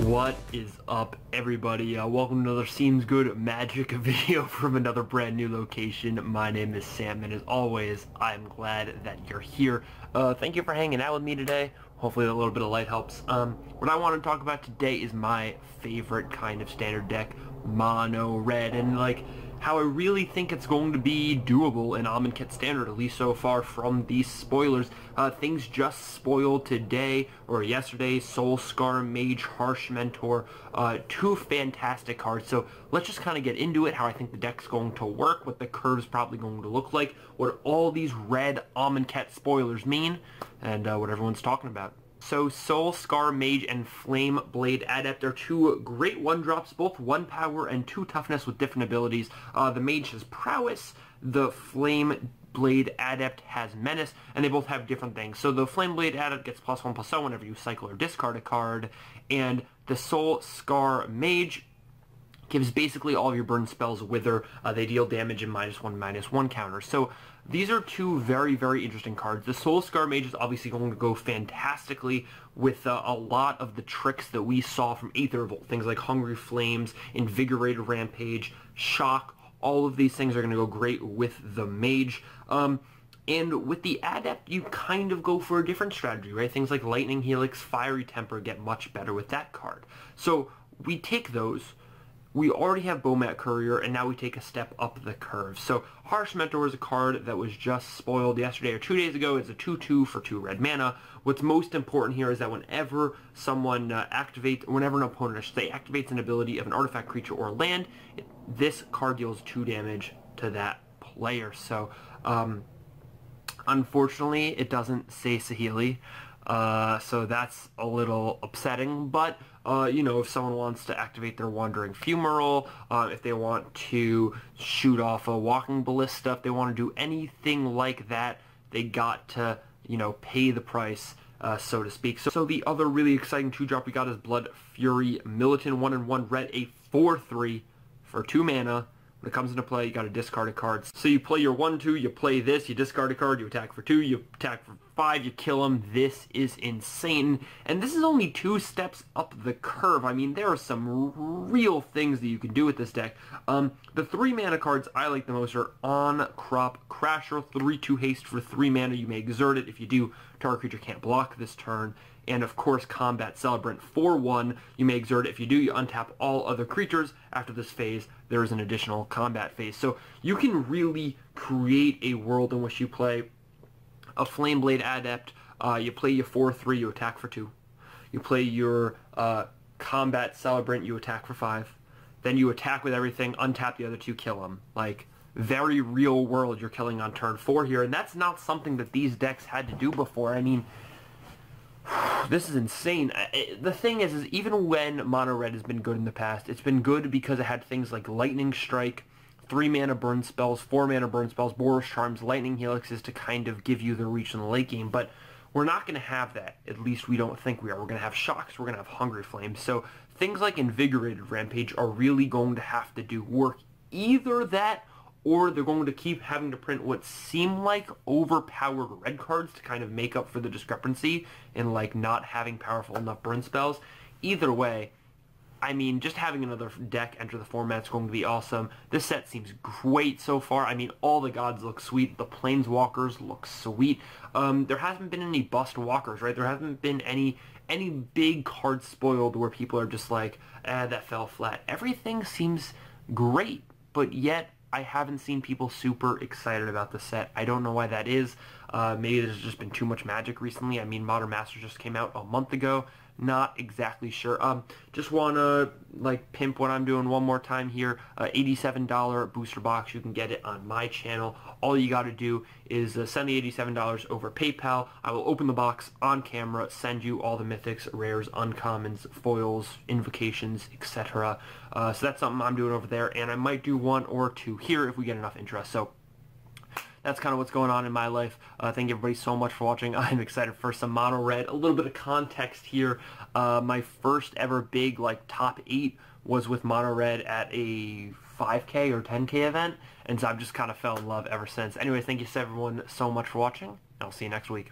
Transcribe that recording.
What is up, everybody? Welcome to another SeemsGoodMagic video from another brand new location. My name is Sam, and as always, I'm glad that you're here. Thank you for hanging out with me today. Hopefully a little bit of light helps. What I want to talk about today is my favorite kind of standard deck, mono red, and how I really think it's going to be doable in Amonkhet standard, at least so far from these spoilers. Things just spoiled today, or yesterday, Soul Scar Mage, Harsh Mentor, two fantastic cards. So let's just kind of get into it, how I think the deck's going to work, what the curve's probably going to look like, what all these red Amonkhet spoilers mean, and what everyone's talking about. So Soul Scar Mage and Flame Blade Adept are two great one-drops, both 1 power and 2 toughness with different abilities. The Mage has Prowess, the Flame Blade Adept has Menace, and they both have different things. So the Flame Blade Adept gets +1/+0 whenever you cycle or discard a card, and the Soul Scar Mage gives basically all of your burn spells Wither. They deal damage in -1/-1 counters. So these are two very, very interesting cards. The Soul Scar Mage is obviously going to go fantastically with a lot of the tricks that we saw from Aether Revolt. Things like Hungry Flames, Invigorated Rampage, Shock. All of these things are going to go great with the Mage. And with the Adept, you kind of go for a different strategy, right? Things like Lightning Helix, Fiery Temper get much better with that card. So we take those. We already have Bomat Courier, and now we take a step up the curve. So Harsh Mentor is a card that was just spoiled yesterday or 2 days ago. It's a 2/2 for 2 red mana. What's most important here is that whenever someone whenever an opponent, I should say, activates an ability of an artifact, creature, or land, this card deals 2 damage to that player. So, unfortunately, it doesn't say Saheeli. So that's a little upsetting, but you know, if someone wants to activate their Wandering Fumarole, if they want to shoot off a Walking Ballista, if they want to do anything like that, they got to, you know, pay the price, so to speak. So the other really exciting 2-drop we got is Blood Fury Militant, 1/1 red, a 4/3 for 2 mana. When it comes into play, you got to discard a card. So you play your 1/2, you play this, you discard a card, you attack for 2, you attack for 5, you kill him. This is insane. And this is only 2 steps up the curve. I mean, there are some real things that you can do with this deck. The 3 mana cards I like the most are On Crop Crasher, 3/2 haste for 3 mana. You may exert it. If you do, target creature can't block this turn. And of course, Combat Celebrant, 4/1. You may exert it. If you do, you untap all other creatures. After this phase, there is an additional combat phase. So you can really create a world in which you play a Flame Blade Adept. You play your 4/3, you attack for 2. You play your Combat Celebrant, you attack for 5. Then you attack with everything, untap the other 2, kill them. Like, very real world you're killing on turn 4 here. And that's not something that these decks had to do before. I mean, this is insane. The thing is even when Mono Red has been good in the past, it's been good because it had things like Lightning Strike, 3 mana burn spells, 4 mana burn spells, Boros Charms, Lightning Helixes to kind of give you the reach in the late game. But we're not going to have that. At least we don't think we are. We're going to have Shocks, we're going to have Hungry Flames. So things like Invigorated Rampage are really going to have to do work. Either that, or they're going to keep having to print what seem like overpowered red cards to kind of make up for the discrepancy in not having powerful enough burn spells. Either way, I mean, just having another deck enter the format is going to be awesome. This set seems great so far. I mean, all the gods look sweet. The Planeswalkers look sweet. There hasn't been any bust walkers, right? There hasn't been any big cards spoiled where people are just like, that fell flat. Everything seems great, but yet I haven't seen people super excited about the set. I don't know why that is. Maybe there's just been too much Magic recently. I mean, Modern Masters just came out a month ago. Not exactly sure. Just want to pimp what I'm doing one more time here. $87 booster box. You can get it on my channel. All you got to do is send the $87 over PayPal. I will open the box on camera, send you all the mythics, rares, uncommons, foils, invocations, etc. So that's something I'm doing over there, and I might do 1 or 2 here if we get enough interest. So that's kind of what's going on in my life. Thank everybody so much for watching. I'm excited for some mono red. A little bit of context here. My first ever big top 8 was with mono red at a 5K or 10K event, and so I've just kind of fell in love ever since. Anyways, thank you everyone so much for watching. I'll see you next week.